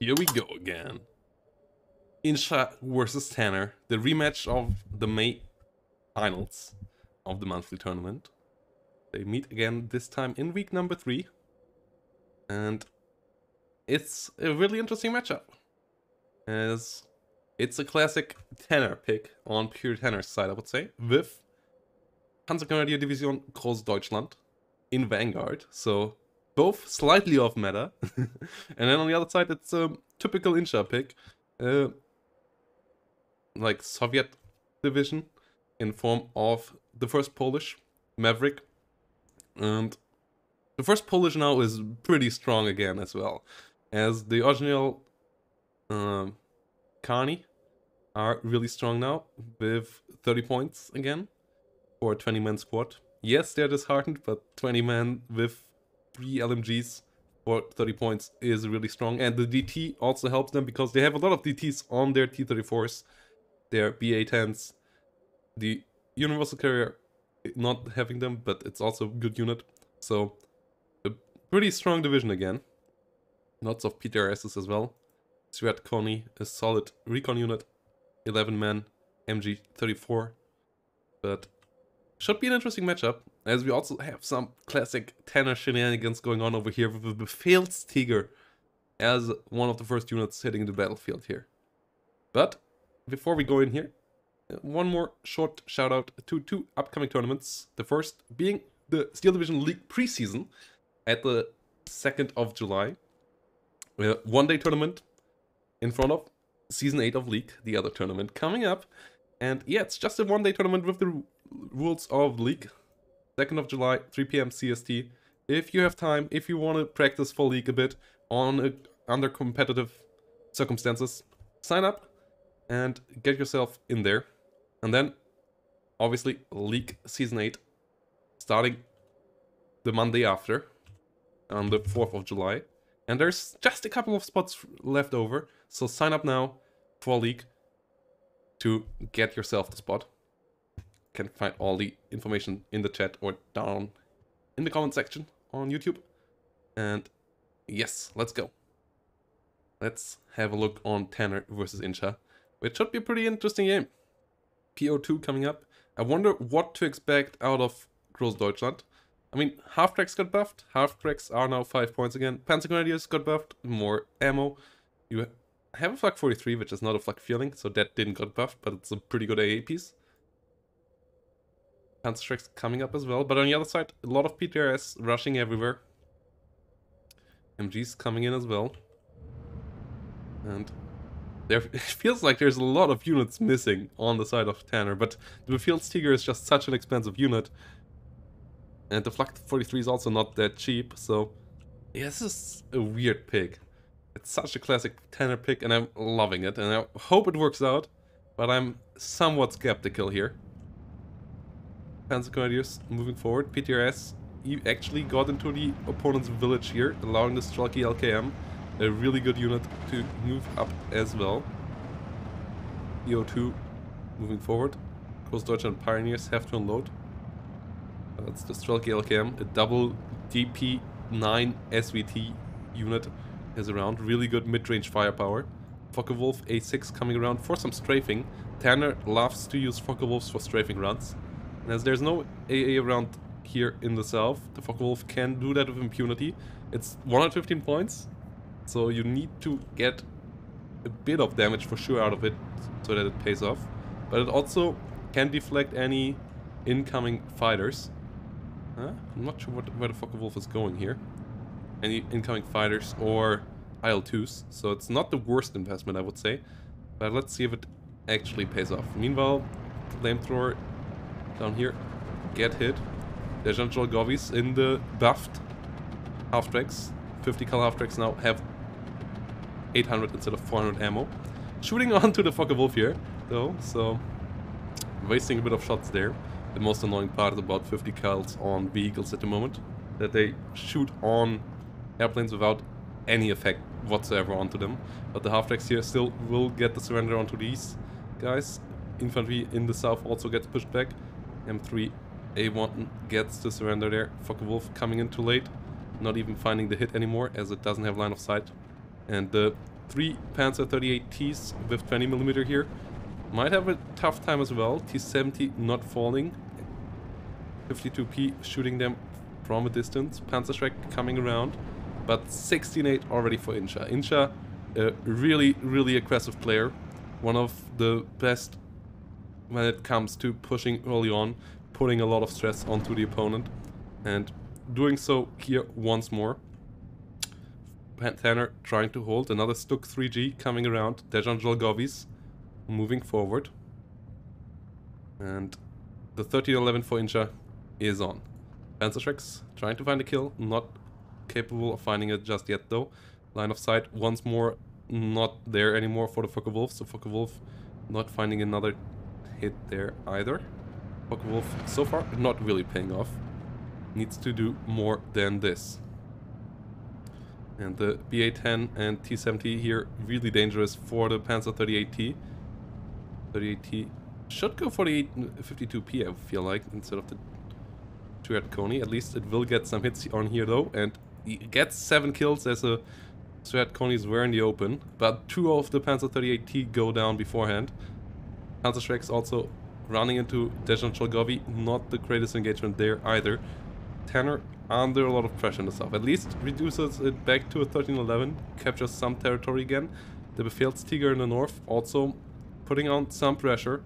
Here we go again. Inshaa versus Tanner, the rematch of the May finals of the monthly tournament. They meet again this time in week number 3. And it's a really interesting matchup, as it's a classic Tanner pick on pure Tanner's side, I would say, with Panzergrenadier Division Großdeutschland in Vanguard, so both slightly off meta. And then on the other side, it's a typical Inshaa pick, like Soviet division, in form of the first Polish, Maverick. And the first Polish now is pretty strong again as well, as the original Tourney are really strong now, with 30 points again for a 20-man squad. Yes, they're disheartened, but 20 men with 3 LMGs for 30 points is really strong. And the DT also helps them because they have a lot of DTs on their T-34s, their BA-10s. The Universal Carrier not having them, but it's also a good unit. So, a pretty strong division again. Lots of PTRSs as well. Svet Coney, a solid recon unit. 11 men, MG34. But should be an interesting matchup, as we also have some classic Tanner shenanigans going on over here with the Befehlstiger as one of the first units hitting the battlefield here. But before we go in here, one more short shout out to 2 upcoming tournaments. The first being the Steel Division League preseason at the 2nd of July. One-day tournament in front of Season 8 of League, the other tournament coming up. And yeah, it's just a one-day tournament with the rules of League. 2nd of July, 3 PM CST. If you have time, if you want to practice for League a bit under competitive circumstances, sign up and get yourself in there. And then, obviously, League Season 8 starting the Monday after, on the 4th of July. And there's just a couple of spots left over, so sign up now for League to get yourself the spot. You can find all the information in the chat or down in the comment section on YouTube. And yes, let's go. Let's have a look on Tanner versus Inshaa, which should be a pretty interesting game. PO2 coming up. I wonder what to expect out of Großdeutschland. I mean, half-tracks got buffed. Half-tracks are now 5 points again. Panzergrenadiers got buffed. More ammo. You have a Flak 43, which is not a Flak feeling, so that didn't get buffed, but it's a pretty good AA piece. Panzertracks coming up as well, but on the other side, a lot of PTRS rushing everywhere. MGs coming in as well. And there, it feels like there's a lot of units missing on the side of Tanner, but the Befehlstiger is just such an expensive unit. And the Flak 43 is also not that cheap, so yeah, this is a weird pick. It's such a classic Tanner pick, and I'm loving it, and I hope it works out, but I'm somewhat skeptical here. Panzergrenadiers moving forward. PTRS actually got into the opponent's village here, allowing the Strelky LKM, a really good unit, to move up as well. EO2 moving forward. Großdeutschland Pioneers have to unload. That's the Strelky LKM, a double DP9 SVT unit is around. Really good mid-range firepower. Focke-Wulf A6 coming around for some strafing. Tanner loves to use Focke-Wulfs for strafing runs. And as there's no AA around here in the south, the Focke-Wulf can do that with impunity. It's 115 points, so you need to get a bit of damage for sure out of it so that it pays off. But it also can deflect any incoming fighters. I'm not sure where the Focke-Wulf is going here. Any incoming fighters or IL-2s, so it's not the worst investment, I would say. But let's see if it actually pays off. Meanwhile, flamethrower down here, get hit. The General Govies in the buffed half-tracks. 50 cal half-tracks now have 800 instead of 400 ammo. Shooting onto the Focke-Wulf here, though, so wasting a bit of shots there. The most annoying part is about 50 cals on vehicles at the moment, that they shoot on airplanes without any effect whatsoever onto them. But the half-tracks here still will get the surrender onto these guys. Infantry in the south also gets pushed back. M3 A1 gets the surrender there. Focke-Wulf coming in too late, not even finding the hit anymore as it doesn't have line of sight. And the 3 Panzer 38Ts with 20mm here. Might have a tough time as well. T-70 not falling. 52P shooting them from a distance. Panzerschreck coming around. But 16-8 already for Inshaa. Inshaa, a really, really aggressive player. One of the best when it comes to pushing early on, putting a lot of stress onto the opponent. And doing so here once more. Tanner trying to hold. Another Stuk 3G coming around. Dejan Jolgovis moving forward. And the 13-11 for Inshaa is on. Panzerschrecks trying to find a kill. Not capable of finding it just yet though. Line of sight once more not there anymore for the Focke-Wulf. So Focke-Wulf not finding another hit there either. Focke-Wulf so far not really paying off. Needs to do more than this. And the BA-10 and T-70 here really dangerous for the Panzer 38T. 38T should go for the 52P, I feel like, instead of the Stuart Coney. At least it will get some hits on here though, and he gets 7 kills as a Stuart Coney's were in the open, but 2 of the Panzer 38T go down beforehand. Panzerschrecks also running into Dejan Cholgovi, not the greatest engagement there either. Tanner under a lot of pressure in the south. At least reduces it back to a 13-11, captures some territory again. The Befehlstiger in the north also putting on some pressure.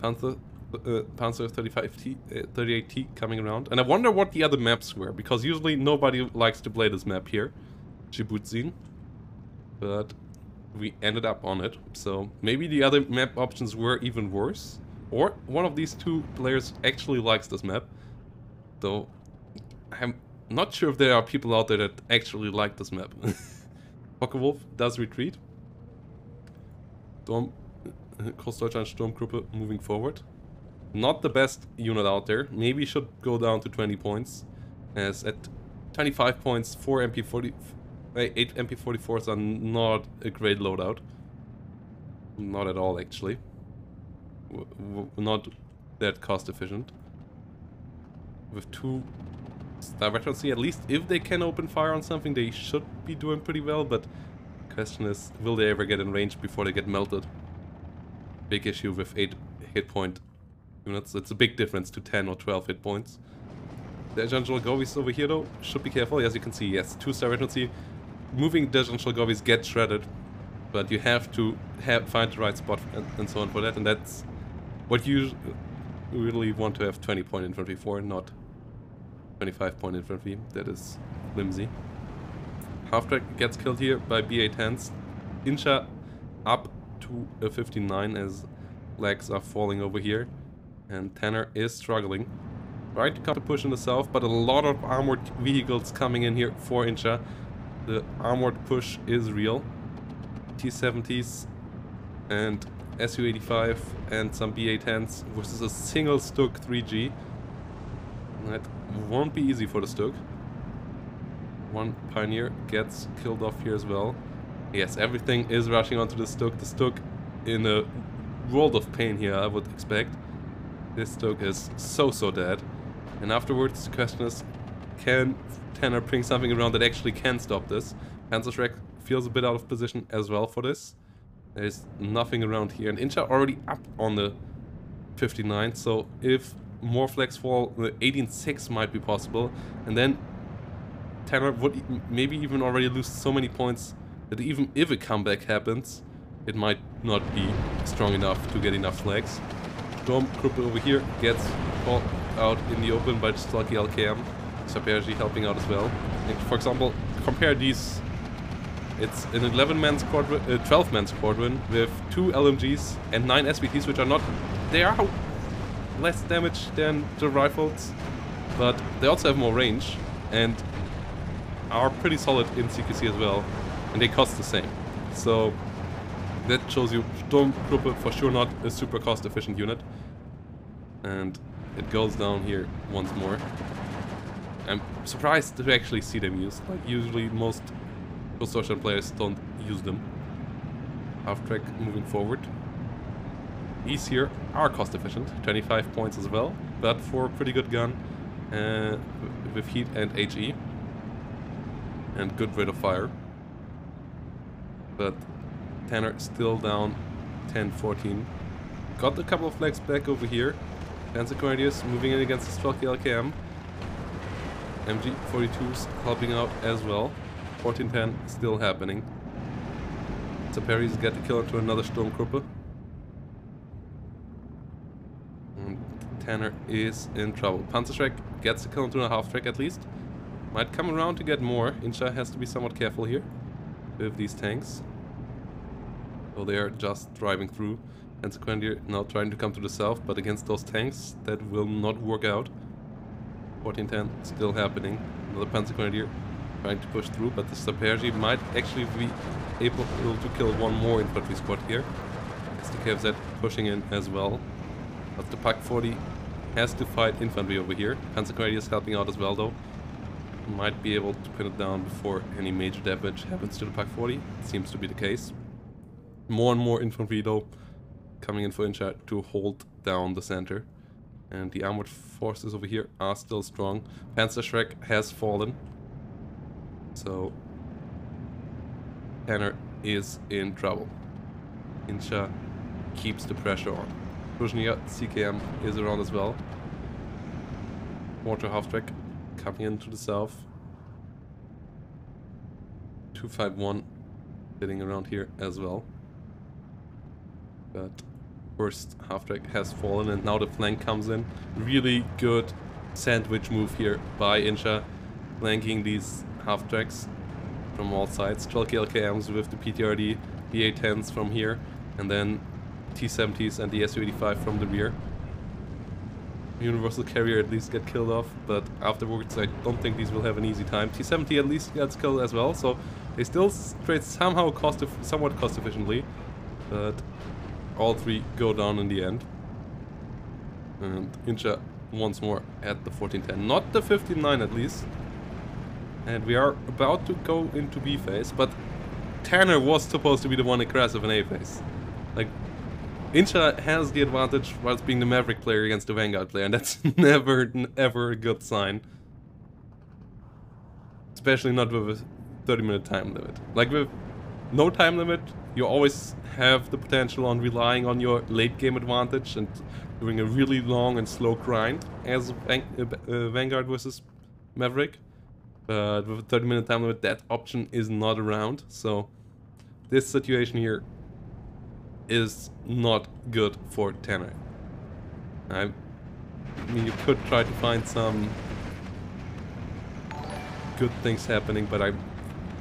Panzer 35T, 38T coming around. And I wonder what the other maps were, because usually nobody likes to play this map here, Djiboutsin. But we ended up on it, so maybe the other map options were even worse. Or one of these two players actually likes this map. Though I'm not sure if there are people out there that actually like this map. Focke-Wulf does retreat. Großdeutschland Sturmgruppe moving forward. Not the best unit out there. Maybe should go down to 20 points. As at 25 points, 8 MP44s are not a great loadout. Not at all, actually. Not that cost efficient. With 2 directly, at least if they can open fire on something, they should be doing pretty well, but the question is, will they ever get in range before they get melted? Big issue with 8 hit point units. It's a big difference to 10 or 12 hit points. Dejan Jolgovis over here though, should be careful. As you can see, yes, 2-star regency. Moving Dejan Jolgovis gets shredded, but you have to find the right spot and so on for that, and that's what you really want to have 20-point infantry for, not 25-point infantry. That is flimsy. Half-track gets killed here by BA-10s. Inshaa up to a 59 as legs are falling over here. And Tanner is struggling. Trying to counter push in the south, but a lot of armored vehicles coming in here for Inshaa. The armored push is real. T-70s and Su-85 and some BA-10s versus a single Stuk 3G. That won't be easy for the Stuk. One Pioneer gets killed off here as well. Yes, everything is rushing onto the Stuk. The Stuk in a world of pain here, I would expect. This Stuk is so dead. And afterwards, the question is, can Tanner bring something around that actually can stop this? Panzerschreck feels a bit out of position as well for this. There's nothing around here. And Inshaa already up on the 59, so if more flags fall, the 18-6 might be possible. And then Tanner would maybe even already lose so many points that even if a comeback happens, it might not be strong enough to get enough flags. Sturmgruppe over here gets caught out in the open by the Stalky LKM. Saperji helping out as well. And for example, compare these. It's an 11-man squadron, 12-man squadron with 2 LMGs and 9 SVTs, which are not... They are less damage than the rifles, but they also have more range and are pretty solid in CQC as well, and they cost the same. So that shows you Sturmgruppe for sure not a super cost-efficient unit. And it goes down here once more. I'm surprised to actually see them used. Like, usually most Großdeutschland players don't use them. Half-track moving forward. These here are cost-efficient, 25 points as well, but for a pretty good gun with heat and HE. And good rate of fire. but Tanner still down 10-14. Got a couple of flags back over here. Panzer Grenadiers moving in against the Strelky LKM. MG42s helping out as well. 14-10 still happening. Zaperis get the kill into another Sturmgruppe. And Tanner is in trouble. Panzerschreck gets the kill into a half-track at least. Might come around to get more. Inshaa has to be somewhat careful here with these tanks. So they are just driving through. Panzer Grenadier now trying to come to the south, but against those tanks that will not work out. 14-10 still happening. Another Panzer Grenadier trying to push through, but the Zaperji might actually be able to kill one more infantry squad here. As the KFZ pushing in as well. But the Pak 40 has to fight infantry over here. Panzer Grenadier is helping out as well though. Might be able to pin it down before any major damage happens to the Pak 40. Seems to be the case. More and more infantry though coming in for Inshaa to hold down the center. And the armored forces over here are still strong. Panzerschreck has fallen. So Tanner is in trouble. Inshaa keeps the pressure on. Gruzhnia CKM is around as well. Mortar half-track coming into the south. 251 sitting around here as well. But first half-track has fallen and now the flank comes in. Really good sandwich move here by Inshaa. Flanking these half-tracks from all sides. Strelky LKMs with the PTRD, the A10s from here, and then T-70s and the Su-85 from the rear. Universal Carrier at least get killed off, but afterwards I don't think these will have an easy time. T-70 at least gets killed as well, so they still trade somehow somewhat cost efficiently, but all three go down in the end. And Inshaa once more at the 14-10, not the 15-9 at least. And we are about to go into B phase, but Tanner was supposed to be the one aggressive in A phase. Like, Inshaa has the advantage whilst being the Maverick player against the Vanguard player, and that's never, ever a good sign. Especially not with a 30-minute time limit. Like, with no time limit, you always have the potential on relying on your late game advantage and doing a really long and slow grind as Vanguard versus Maverick. But with a 30-minute time limit, that option is not around, so this situation here is not good for Tanner. I mean, you could try to find some good things happening, but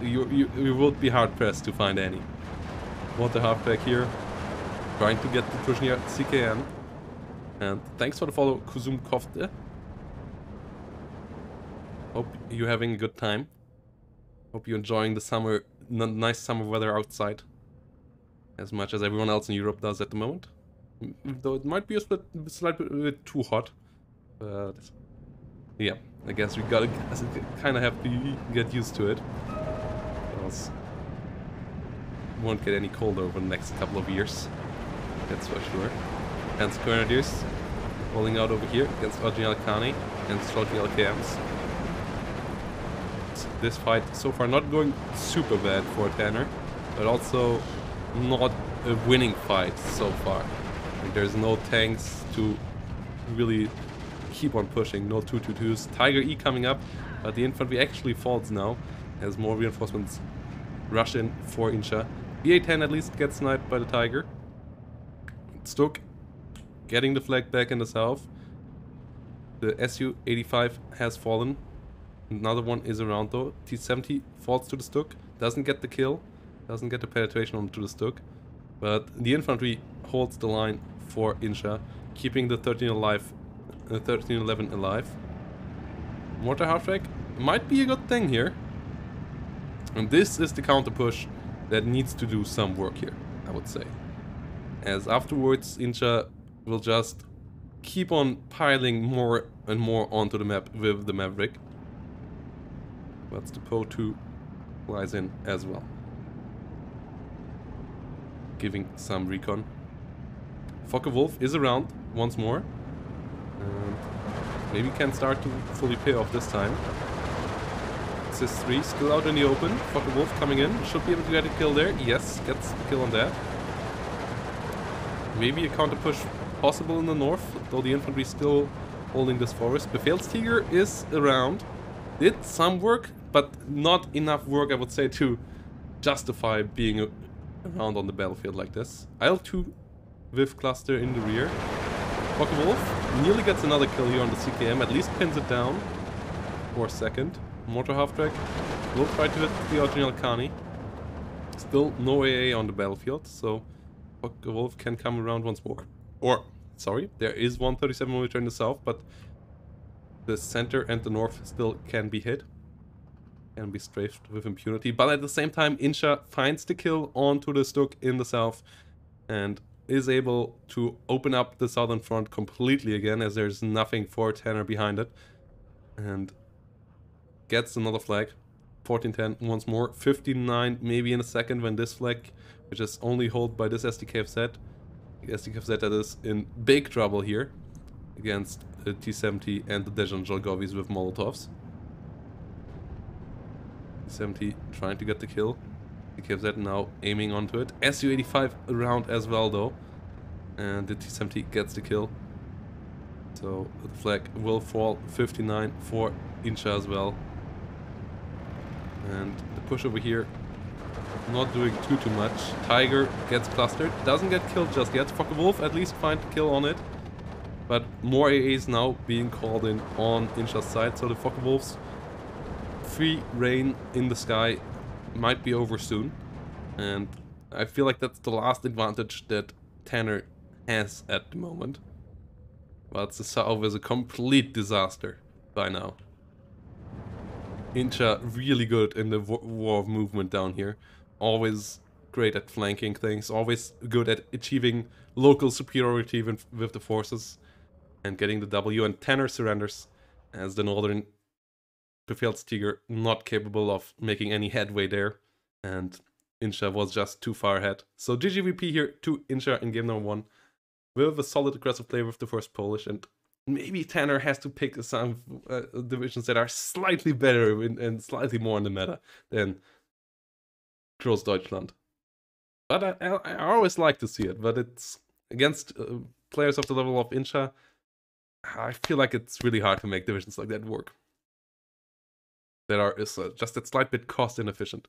you will be hard pressed to find any. Water halfback here, trying to get the Gruzhnia CKM. And thanks for the follow, Kuzum Kofte. Hope you're having a good time. Hope you're enjoying the summer, nice summer weather outside. As much as everyone else in Europe does at the moment. Though it might be a slightly bit too hot. But yeah, I guess we gotta kind of have to get used to it. Else it won't get any colder over the next couple of years. That's for sure. Panzer Grenadiers rolling out over here against Original Khani and Strelky LKMs. This fight so far not going super bad for Tanner, but also not a winning fight so far. Like, there's no tanks to really keep on pushing, no 222s. Tiger E coming up, but the infantry actually falls now as more reinforcements rush in for Inshaa. The A10 at least gets sniped by the Tiger. Stuk getting the flag back in the south. The Su-85 has fallen. Another one is around though. T-70 falls to the Stuk, doesn't get the kill, doesn't get the penetration onto the Stuk, but the infantry holds the line for Inshaa, keeping the 1311 alive. Mortar half-track might be a good thing here. And this is the counter push that needs to do some work here, I would say. As afterwards Inshaa will just keep on piling more and more onto the map with the Maverick. But the Po2 flies in as well, giving some recon. Focke-Wulf is around once more, and maybe can start to fully pay off this time. Gets his 3, still out in the open. Focke-Wulf coming in, should be able to get a kill there. Yes, gets the kill on that. Maybe a counter push possible in the north, though the infantry still holding this forest. Befehlstiger is around. Did some work, but not enough work, I would say, to justify being around on the battlefield like this. IL-2 with cluster in the rear. Focke-Wulf nearly gets another kill here on the CKM, at least pins it down for a second. Mortar half-track will try to hit the original Kani. Still no AA on the battlefield, so Focke-Wulf can come around once more. Or, sorry, there is 137mm in the south, but the center and the north still can be hit. Can be strafed with impunity. But at the same time, Inshaa finds the kill onto the Stuk in the south and is able to open up the southern front completely again, as there's nothing for Tanner behind it. And gets another flag. 1410 once more. 59 maybe in a second when this flag, which is only held by this SDKFZ. The SDKFZ that is in big trouble here against the T-70 and the Dejan Jalgovis with Molotovs. T-70 trying to get the kill. SDKFZ now aiming onto it. Su-85 around as well though. And the T-70 gets the kill. So the flag will fall. 59 for Inshaa as well. And the push over here, not doing too much. Tiger gets clustered, doesn't get killed just yet. Focke-Wulf at least find the kill on it. But more AAs now being called in on Inshaa's side, so the Focke-Wulf's free reign in the sky might be over soon. And I feel like that's the last advantage that Tanner has at the moment. But the south is a complete disaster by now. Inshaa really good in the war of movement down here. Always great at flanking things. Always good at achieving local superiority with the forces. And getting the W. And Tanner surrenders as the northern Befehlstiger not capable of making any headway there. And Inshaa was just too far ahead. So GGVP here to Inshaa in game number 1. With a solid aggressive play with the first Polish. And maybe Tanner has to pick some divisions that are slightly better and slightly more in the meta than Großdeutschland. But I always like to see it, but it's against players of the level of Inshaa. I feel like it's really hard to make divisions like that work. That are just a slight bit cost inefficient.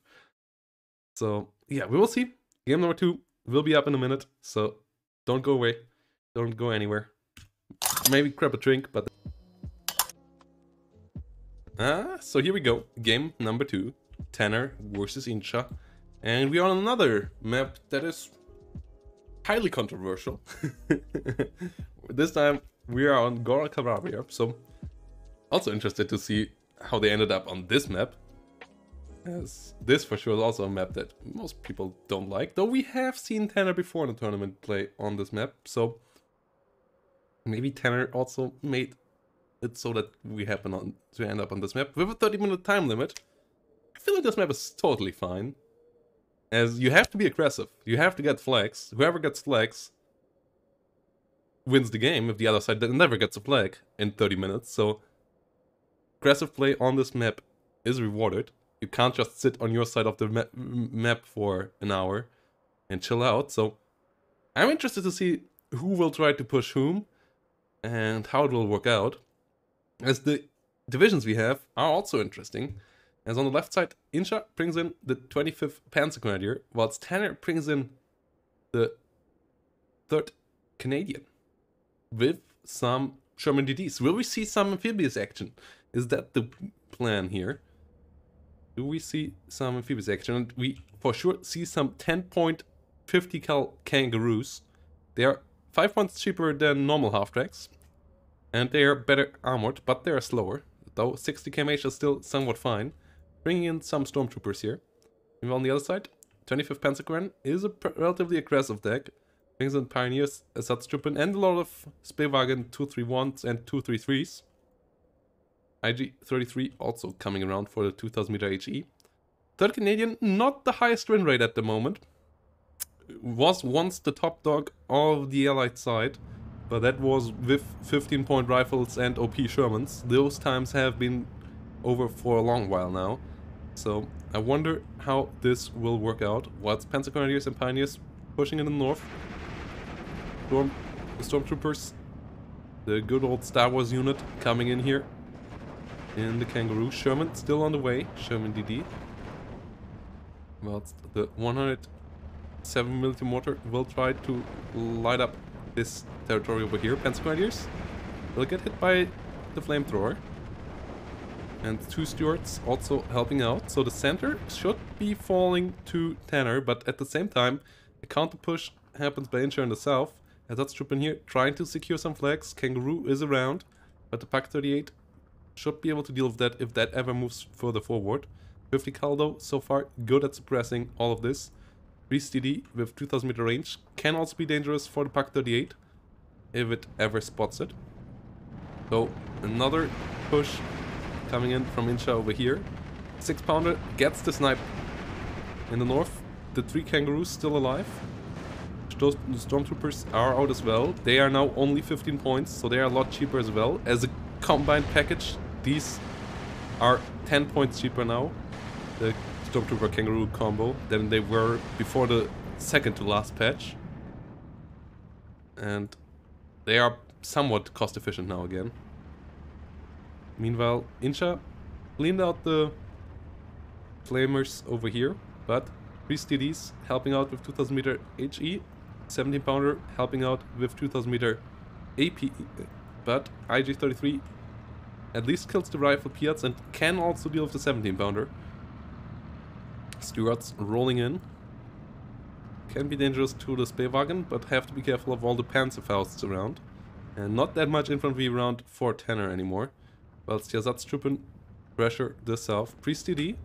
So yeah, we will see. Game number 2 will be up in a minute, so don't go away. Don't go anywhere. Maybe grab a drink, but... so here we go. Game number 2. Tanner versus Inshaa. And we are on another map that is highly controversial. This time we are on Gora Calabria, so also interested to see how they ended up on this map. As this for sure is also a map that most people don't like. Though we have seen Tanner before in the tournament play on this map, so... maybe Tanner also made it so that we happen to end up on this map with a 30-minute time limit. I feel like this map is totally fine. As you have to be aggressive. You have to get flags. Whoever gets flags wins the game if the other side never gets a flag in 30 minutes. So aggressive play on this map is rewarded. You can't just sit on your side of the map for an hour and chill out. So I'm interested to see who will try to push whom and how it will work out, as the divisions we have are also interesting. As on the left side, Inshaa brings in the 25th Panzer Grenadier, whilst Tanner brings in the 3rd Canadian with some Sherman DDs. Will we see some amphibious action? Is that the plan here? Do we see some amphibious action? And we for sure see some 10.50 cal Kangaroos. They are 5 points cheaper than normal half-tracks. And they are better armored, but they are slower. Though 60 kmh is still somewhat fine. Bringing in some stormtroopers here. And on the other side, 25th Panzergren is a relatively aggressive deck. Brings in Pioneers, Ersatztruppen, and a lot of Speerwagen 231s and 233s. IG-33 also coming around for the 2000 meter HE. 3rd Canadian, not the highest win rate at the moment. Was once the top dog of the Allied side, but that was with 15-point rifles and OP Shermans. Those times have been over for a long while now. So I wonder how this will work out. Whilst Panzer Grenadiers and Pioneers pushing in the north. The Stormtroopers, the good old Star Wars unit coming in here. In the Kangaroo. Sherman still on the way. Sherman DD. Whilst the 107mm mortar will try to light up this territory over here. Panzer Grenadiers will get hit by the flamethrower. And 2 Stuarts also helping out. So the center should be falling to Tanner, but at the same time, a counter push happens by Inshaa in the south. Ersatztrupp in here trying to secure some flags. Kangaroo is around, but the Pak-38 should be able to deal with that if that ever moves further forward. 50 Caldo so far good at suppressing all of this. 3 TD with 2000 meter range can also be dangerous for the Pak-38 if it ever spots it. So another push coming in from Inshaa over here. 6-pounder gets the snipe in the north. The 3 Kangaroos still alive. The Stormtroopers are out as well. They are now only 15 points, so they are a lot cheaper as well. As a combined package, these are 10 points cheaper now, the Stormtrooper Kangaroo combo, than they were before the second to last patch. And they are somewhat cost efficient now again. Meanwhile, Inshaa cleaned out the flamers over here, but 3 STDs helping out with 2000 meter HE, 17-pounder helping out with 2000 meter AP, but IG-33 at least kills the rifle Piats and can also deal with the 17-pounder. Stuarts rolling in. Can be dangerous to the Speerwagen, but have to be careful of all the Panzerfausts around. And not that much infantry around for Tanner anymore. Whilst the Ersatztruppen pressure the south. Priest TD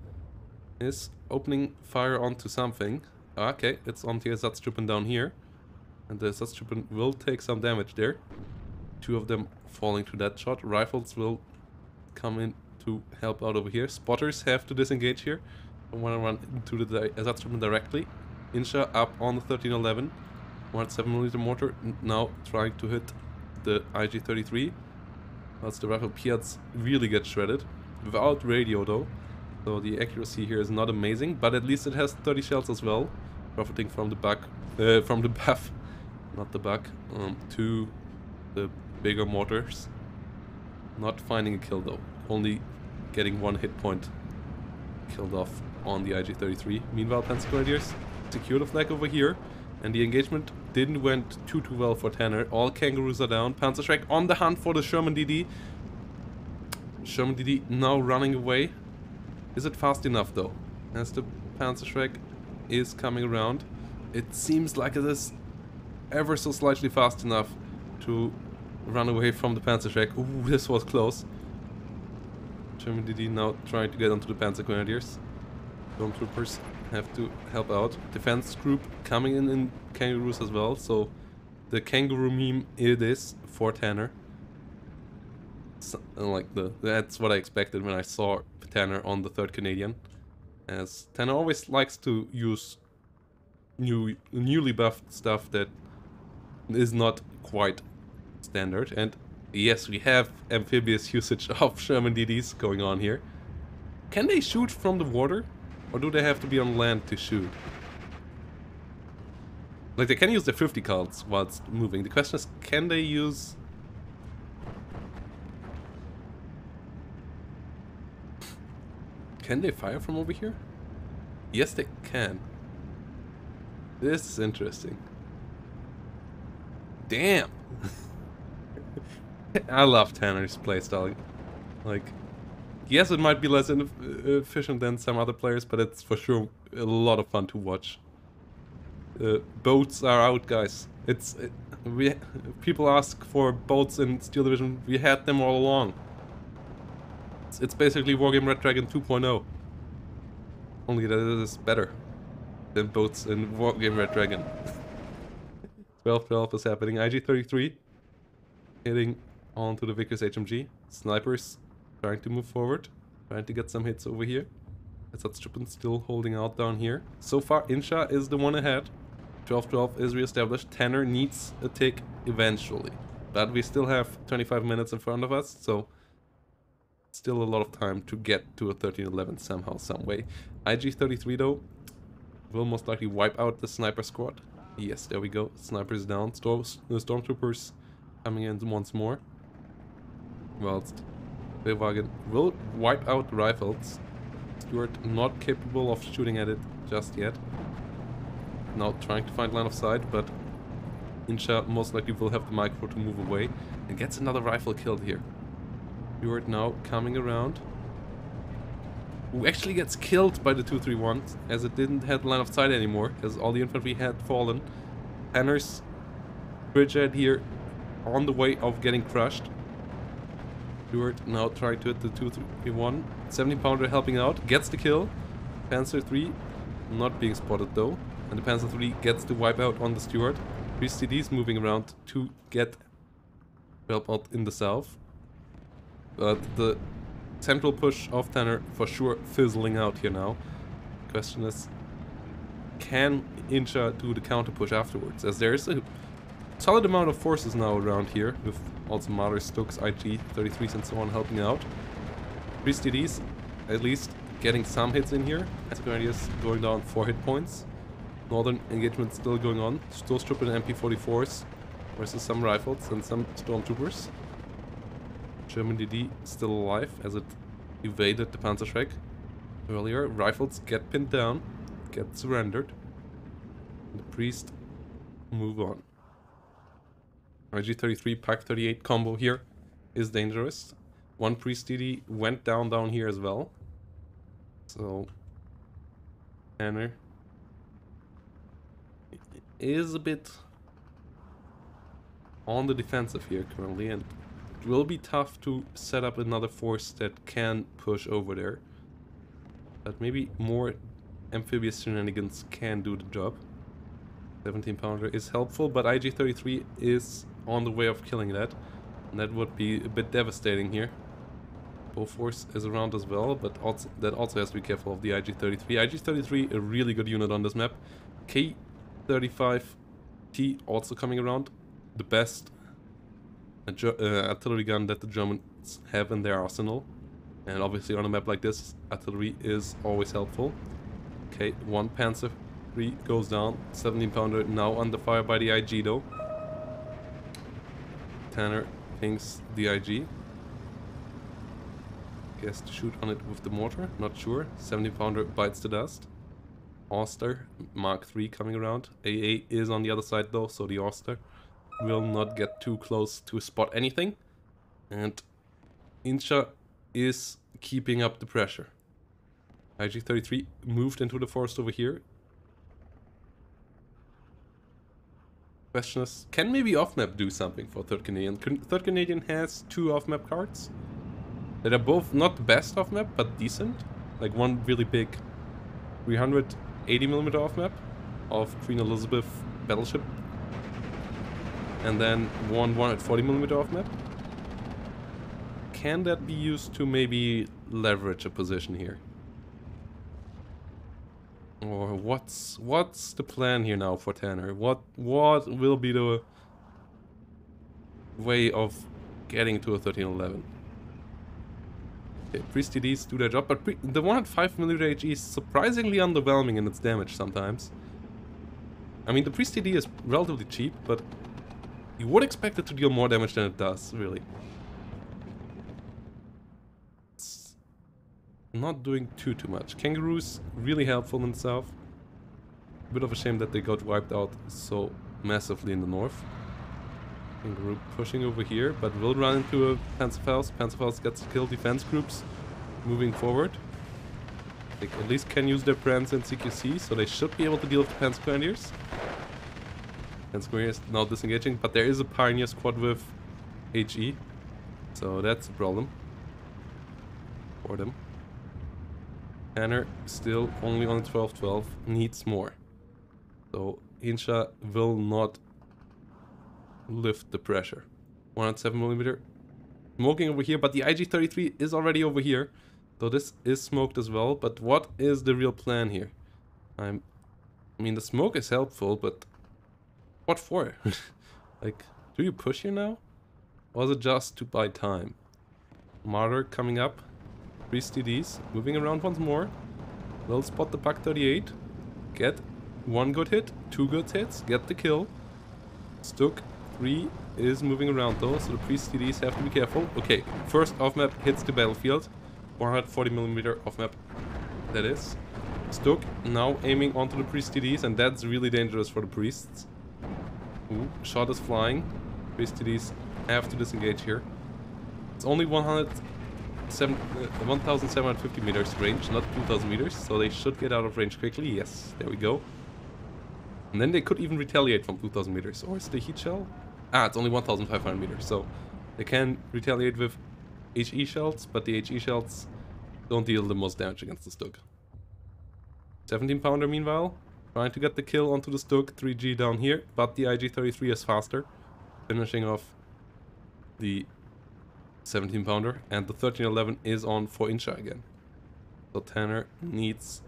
is opening fire onto something. Okay, it's on the Ersatztruppen down here. And the Ersatztruppen will take some damage there. 2 of them falling to that shot. Rifles will come in to help out over here. Spotters have to disengage here. I want to run into the Ersatztruppen directly. Inshaa up on the 1311. 107mm mortar now trying to hit the IG-33. Whilst the rifle Piats really get shredded. Without radio though. So the accuracy here is not amazing, but at least it has 30 shells as well. Profiting from the buff, not the bug, to the bigger mortars. Not finding a kill though, only getting 1 hit point killed off on the IG-33. Meanwhile, Panzer Grenadiers secure the flag over here, and the engagement didn't went too well for Tanner. All Kangaroos are down. Panzerschreck on the hunt for the Sherman DD. Sherman DD now running away. Is it fast enough though? As the Panzerschreck is coming around, it seems like it is ever so slightly fast enough to run away from the Panzerschreck. Ooh, this was close. Sherman DD now trying to get onto the Panzer Grenadiers. Stormtroopers have to help out. Defense group coming in Kangaroos as well, so the Kangaroo meme it is for Tanner. So, that's what I expected when I saw Tanner on the 3rd Canadian, as Tanner always likes to use newly buffed stuff that is not quite standard. And yes, we have amphibious usage of Sherman DDs going on here. Can they shoot from the water? Or do they have to be on land to shoot? Like, they can use their 50 calds whilst moving. The question is, can they use... Can they fire from over here? Yes, they can. This is interesting. Damn! I love Tanner's playstyle. Like, yes, it might be less efficient than some other players, but it's for sure a lot of fun to watch. Boats are out, guys. People ask for boats in Steel Division. We had them all along. It's basically Wargame Red Dragon 2.0. Only that it is better than boats in Wargame Red Dragon. 12-12 is happening. IG-33 hitting onto the Vickers HMG. Snipers trying to move forward, trying to get some hits over here. Ersatztruppen still holding out down here. So far, Inshaa is the one ahead. 12-12 is reestablished. Tanner needs a tick eventually, but we still have 25 minutes in front of us, so Still a lot of time to get to a 13-11 somehow, some way. IG-33 though will most likely wipe out the sniper squad. Yes, there we go. Snipers down. Stormtroopers coming in once more. Whilst Wagen will wipe out the rifles. Stuart not capable of shooting at it just yet. Now trying to find line of sight, but Inshaa most likely will have the micro to move away and gets another rifle killed here. Stuart now coming around. Who actually gets killed by the 231 as it didn't have line of sight anymore, as all the infantry had fallen. Tanner's bridgehead here on the way of getting crushed. Stuart now trying to hit the 231. 70-pounder helping out, gets the kill. Panzer 3 not being spotted though. And the Panzer 3 gets the wipe out on the Stuart. 3 CDs moving around to get help out in the south. But the central push of Tanner for sure fizzling out here now. Question is, can Inshaa do the counter push afterwards? As there is a solid amount of forces now around here, with also Marder, Stokes, IG, 33s and so on helping out. 3 STDs at least getting some hits in here. Grenadiers going down 4 hit points. Northern engagement still going on. Stormtrooper and MP44s versus some rifles and some stormtroopers. German DD still alive as it evaded the Panzerschreck earlier. Rifles get pinned down, get surrendered. The priest move on. IG-33 Pak 38 combo here is dangerous. One priest DD went down here as well. So Tanner is a bit on the defensive here currently, and it will be tough to set up another force that can push over there. But maybe more amphibious shenanigans can do the job. 17-pounder is helpful, but IG-33 is on the way of killing that. And that would be a bit devastating here. Bofors is around as well, but that also has to be careful of the IG-33. IG-33, a really good unit on this map. K-35T also coming around. The best artillery gun that the Germans have in their arsenal. And obviously on a map like this, artillery is always helpful. Okay, one Panzer 3 goes down. 17-pounder now under fire by the IG though. Tanner pings the IG. Guess to shoot on it with the mortar, not sure. 17-pounder bites the dust. Auster, Mark 3 coming around. AA is on the other side though, so the Auster will not get too close to spot anything. And Inshaa is keeping up the pressure. IG-33 moved into the forest over here. Question is, can maybe off-map do something for 3rd Canadian? 3rd Canadian has 2 off-map cards that are both not the best off-map, but decent. Like one really big 380mm off-map of Queen Elizabeth battleship. And then one 140mm off-map. Can that be used to maybe leverage a position here? Or what's the plan here now for Tanner? What will be the way of getting to a 1311? Okay, Priest TDs do their job, but the 105mm HE is surprisingly underwhelming in its damage sometimes. I mean, the Priest TD is relatively cheap, but you would expect it to deal more damage than it does, really. It's not doing too much. Kangaroos really helpful in the south. Bit of a shame that they got wiped out so massively in the north. Kangaroo pushing over here, but will run into a Panzerfaust. Panzerfaust gets killed. Defense groups moving forward. They at least can use their Prans and CQC, so they should be able to deal with the Panzer Grenadiers. Panzer Grenadiers now disengaging, but there is a Pioneer squad with HE, so that's a problem for them. Tanner still only on 12-12, needs more. So Inshaa will not lift the pressure. 107mm smoking over here, but the IG-33 is already over here, so this is smoked as well. But what is the real plan here? I mean, the smoke is helpful, but what for? Like, do you push here now, or is it just to buy time? Martyr coming up. Priest TDs. Moving around once more. Will spot the Pak 38. Get one good hit. Two good hits. Get the kill. Stuk 3 is moving around though, so the Priest TDs have to be careful. Okay, first off-map hits the battlefield. 140mm off-map, that is. Stuk now aiming onto the Priest TDs, and that's really dangerous for the Priests. Ooh, shot is flying. Priest TDs have to disengage here. It's only 1,750 meters range, not 2,000 meters, so they should get out of range quickly. Yes, there we go. And then they could even retaliate from 2,000 meters. Or is the heat shell? Ah, it's only 1,500 meters, so they can retaliate with HE shells, but the HE shells don't deal the most damage against the Stuk. 17 pounder meanwhile, trying to get the kill onto the Stuk, 3G down here, but the IG-33 is faster, finishing off the 17 pounder, and the 1311 is on for Inshaa again. So Tanner needs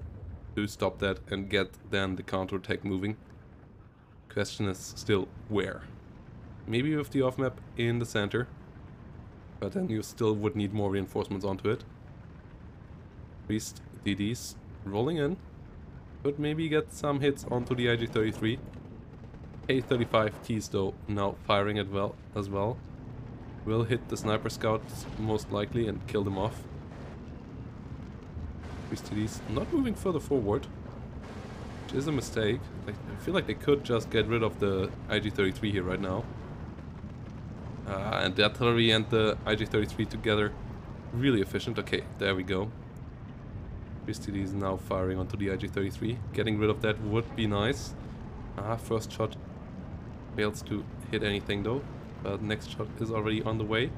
to stop that and get then the counter-attack moving. Question is still where. Maybe with the off-map in the center, but then you still would need more reinforcements onto it. Priest DDs rolling in. Could maybe get some hits onto the IG-33. A-35Ts though now firing as well. Will hit the sniper scouts most likely and kill them off. Priest DDs not moving further forward, which is a mistake. I feel like they could just get rid of the IG-33 here right now. And the artillery and the IG-33 together, really efficient. Okay, there we go. Priest TD is now firing onto the IG-33. Getting rid of that would be nice. First shot fails to hit anything though. But next shot is already on the way.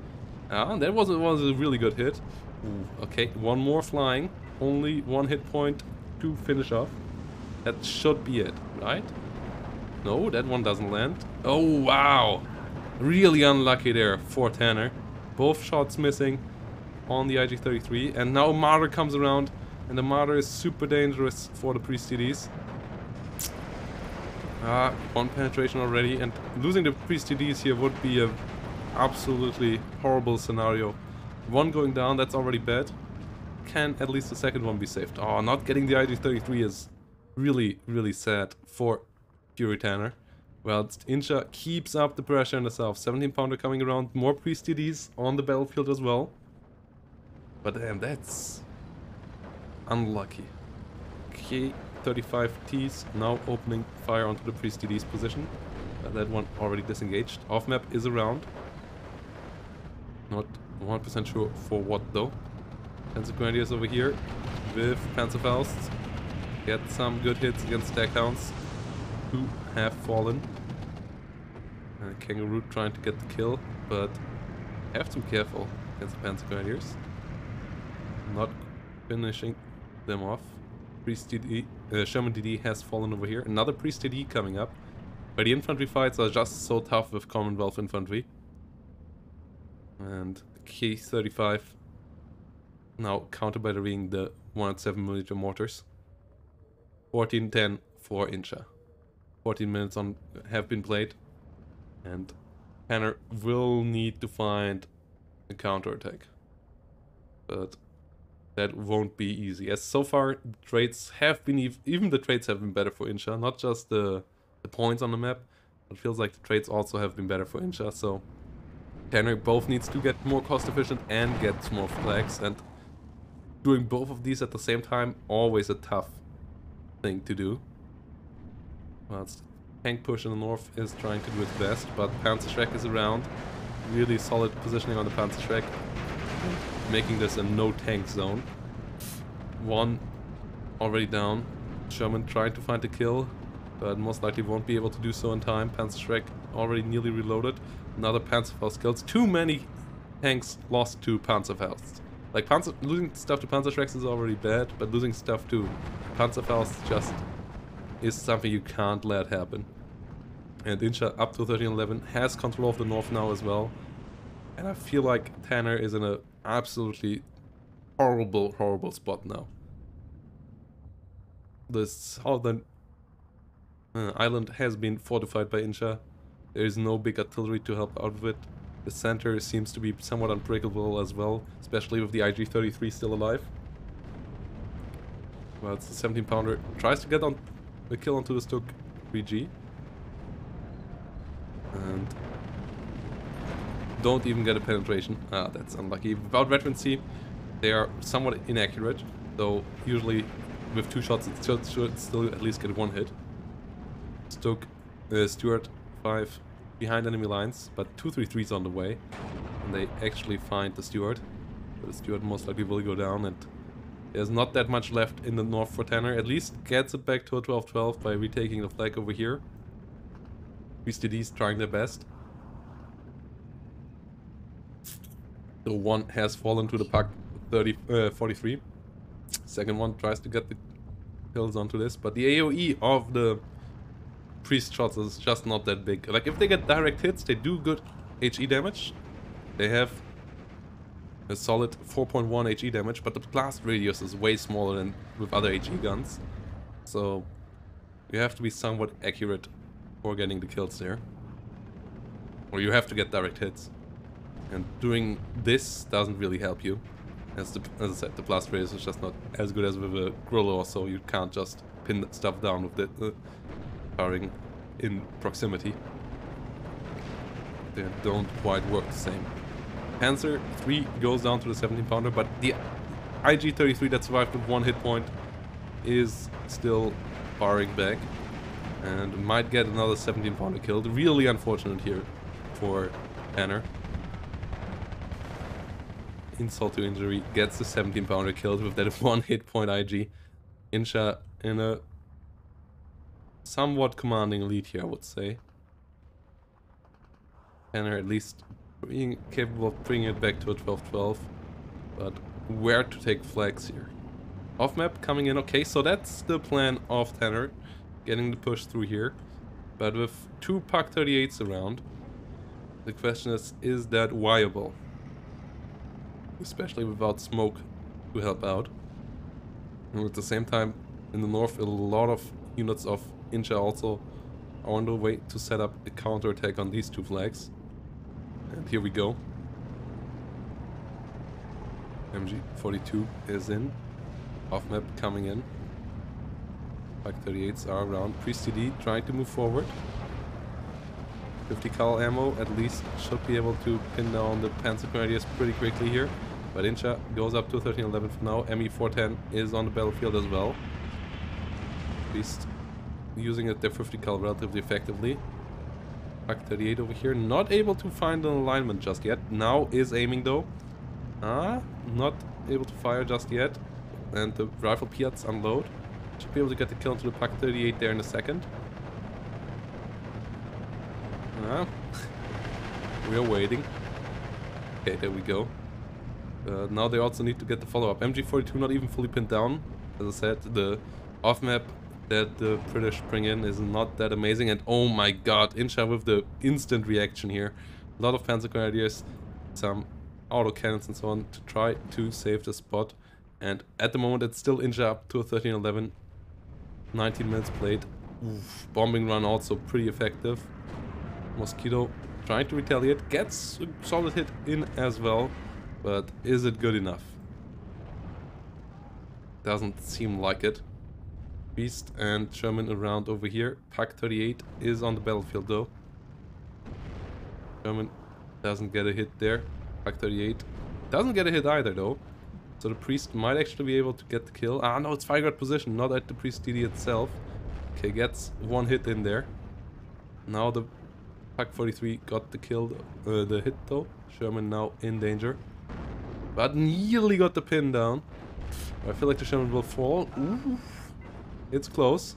That was a really good hit. Ooh, okay, one more flying. Only one hit point to finish off. That should be it, right? No, that one doesn't land. Oh, wow. Really unlucky there for Tanner. Both shots missing on the IG-33. And now Martyr comes around. And the Martyr is super dangerous for the Priest TDs. One penetration already. And losing the Priest TDs here would be a absolutely horrible scenario. One going down, that's already bad. Can at least the second one be saved? Oh, not getting the IG-33 is really, really sad for Fury Tanner. Well, Inshaa keeps up the pressure in the south. 17 pounder coming around. More Priest TDs on the battlefield as well. But damn, that's unlucky. K-35Ts now opening fire onto the Priest TD's position. That one already disengaged. Off map is around. Not 100% sure for what though. Panzer Grenadiers over here with Panzerfausts. Get some good hits against Stackhounds. Two have fallen. Kangaroo trying to get the kill, but have to be careful against the Panzer Grenadiers. Not finishing them off. Priest TD, Sherman DD has fallen over here. Another Priest TD coming up. But the infantry fights are just so tough with Commonwealth infantry. And K-35 now counter-batterying the 107mm mortars. 14-10 for Inshaa. 14 minutes on have been played. And Tanner will need to find a counter-attack. But that won't be easy. As so far, trades have been, even the trades have been better for Inshaa. Not just the points on the map. It feels like the trades also have been better for Inshaa. So Tanner both needs to get more cost efficient and get more flags. And doing both of these at the same time, always a tough thing to do. Well, tank push in the north is trying to do its best, but Panzerschreck is around. Really solid positioning on the Panzerschreck, making this a no tank zone. One already down. Sherman trying to find a kill, but most likely won't be able to do so in time. Panzerschreck already nearly reloaded. Another Panzerfaust kills. Too many tanks lost to Panzerfaust. Like, losing stuff to Panzerschrecks is already bad, but losing stuff to Panzerfaust just is something you can't let happen. And Inshaa up to 1311 has control of the north now as well. And I feel like Tanner is in a absolutely horrible, horrible spot now. The southern island has been fortified by Inshaa. There is no big artillery to help out with it. The center seems to be somewhat unbreakable as well, especially with the IG-33 still alive. Well, it's the 17-pounder. Tries to get on the kill onto the Stook 3G. And don't even get a penetration. Ah, that's unlucky. Without veterancy, they are somewhat inaccurate. Though usually with 2 shots it should still at least get 1 hit. Stook, Stuart 5 behind enemy lines, but 233's on the way. And they actually find the Stuart. But the Stuart most likely will go down, and there's not that much left in the north for Tanner. At least gets it back to a 12-12 by retaking the flag over here. BSTD's trying their best. So one has fallen to the puck 43. Second one tries to get the kills onto this, but the AoE of the priest shots is just not that big. Like, if they get direct hits, they do good HE damage. They have a solid 4.1 HE damage, but the blast radius is way smaller than with other HE guns. So you have to be somewhat accurate for getting the kills there. Or you have to get direct hits. And doing this doesn't really help you. As I said, the blast radius is just not as good as with a Griller or so. You can't just pin stuff down with the firing in proximity. They don't quite work the same. Panzer 3 goes down to the 17-pounder, but the IG-33 that survived with 1 hit point is still firing back and might get another 17-pounder killed. Really unfortunate here for Tanner. Insult to injury, gets the 17-pounder killed with that 1 hit point IG. Inshaa in a somewhat commanding lead here, I would say. Tanner at least being capable of bringing it back to a 12-12, but where to take flags here? Off map coming in, okay, so that's the plan of Tanner, getting the push through here. But with 2 Pak 38s around, the question is that viable? Especially without smoke to help out. And at the same time, in the north, a lot of units of Inshaa also are on the way to set up a counter-attack on these 2 flags. And here we go. MG42 is in. Off map coming in. Pak 38s are around. Priest TD trying to move forward. 50 cal ammo at least should be able to pin down the Panzer Grenadiers pretty quickly here. But Inshaa goes up to 1311 for now. ME410 is on the battlefield as well. Priest using it their 50 cal relatively effectively. Pak 38 over here, not able to find an alignment just yet. Now is aiming though. Not able to fire just yet. And the rifle Piats unload. Should be able to get the kill into the Pak 38 there in a second. We are waiting. Okay, there we go. Now they also need to get the follow-up. MG42 not even fully pinned down. As I said, the off-map that the British bring in is not that amazing. And oh my god, Inshaa with the instant reaction here. A lot of Panzer Grenadiers, some autocannons and so on to try to save the spot. And at the moment it's still Inshaa up to a 1311. 19 minutes played. Oof, bombing run also pretty effective. Mosquito trying to retaliate, gets a solid hit in as well, but is it good enough? Doesn't seem like it. Beast and Sherman around over here. Pak 38 is on the battlefield though. Sherman doesn't get a hit there. Pak 38 doesn't get a hit either though. So the Priest might actually be able to get the kill. Ah no, it's Fireguard position, not at the Priest TD itself. Okay, gets 1 hit in there. Now the Pak 43 got the kill, the hit though. Sherman now in danger. But nearly got the pin down. I feel like the Sherman will fall. Ooh, it's close.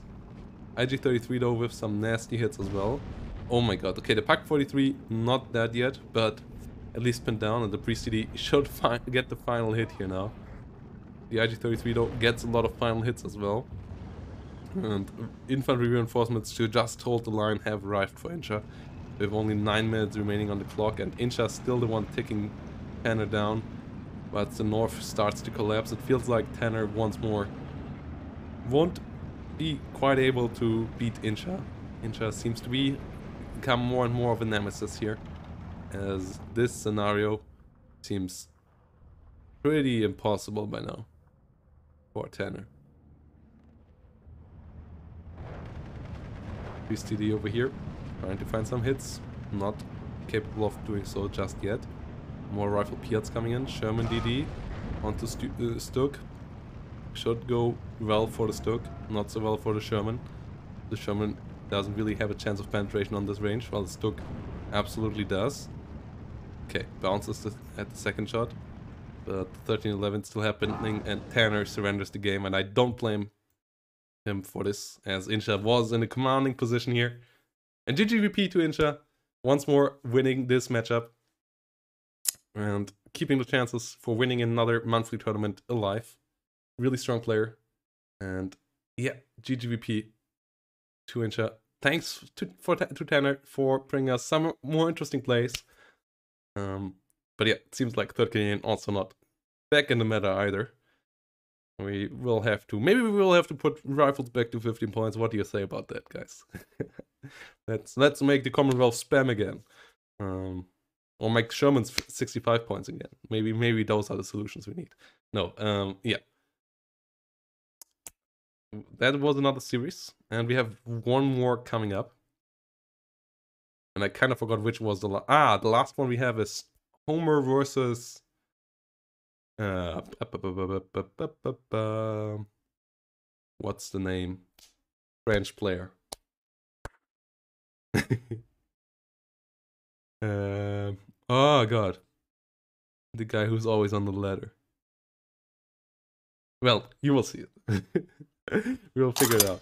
IG-33 though with some nasty hits as well. Oh my god. Okay, the Pak 43 not dead yet, but at least pinned down, and the Priest TD should get the final hit here now. The IG-33 though gets a lot of final hits as well. And infantry reinforcements to just hold the line have arrived for Inshaa. We have only 9 minutes remaining on the clock, and Inshaa still the one ticking Tanner down. But the north starts to collapse. It feels like Tanner once more won't be quite able to beat Inshaa. Inshaa seems to become more and more of a nemesis here. as this scenario seems pretty impossible by now for Tanner. TD over here, trying to find some hits. Not capable of doing so just yet. More rifle Piats coming in. Sherman DD onto Stuk. Should go well for the Stuk, not so well for the Sherman. The Sherman doesn't really have a chance of penetration on this range, while the Stuk absolutely does. Okay, bounces at the second shot. But 13-11 still happening, and Tanner surrenders the game, and I don't blame him for this, as Inshaa was in a commanding position here. And GGVP to Inshaa, once more winning this matchup and keeping the chances for winning another monthly tournament alive. Really strong player, and yeah, GGVP to Inshaa. Thanks to Tanner for bringing us some more interesting plays. But yeah, it seems like third Canadian also not back in the meta either. We will have to, maybe we will have to put rifles back to 15 points. What do you say about that, guys? let's make the Commonwealth spam again. Or make Sherman's 65 points again. Maybe those are the solutions we need. No, yeah. That was another series, and we have one more coming up. And I kind of forgot which was the the last one we have is Homer versus what's the name? French player. Oh god. The guy who's always on the ladder. Well, you will see it. We will figure it out.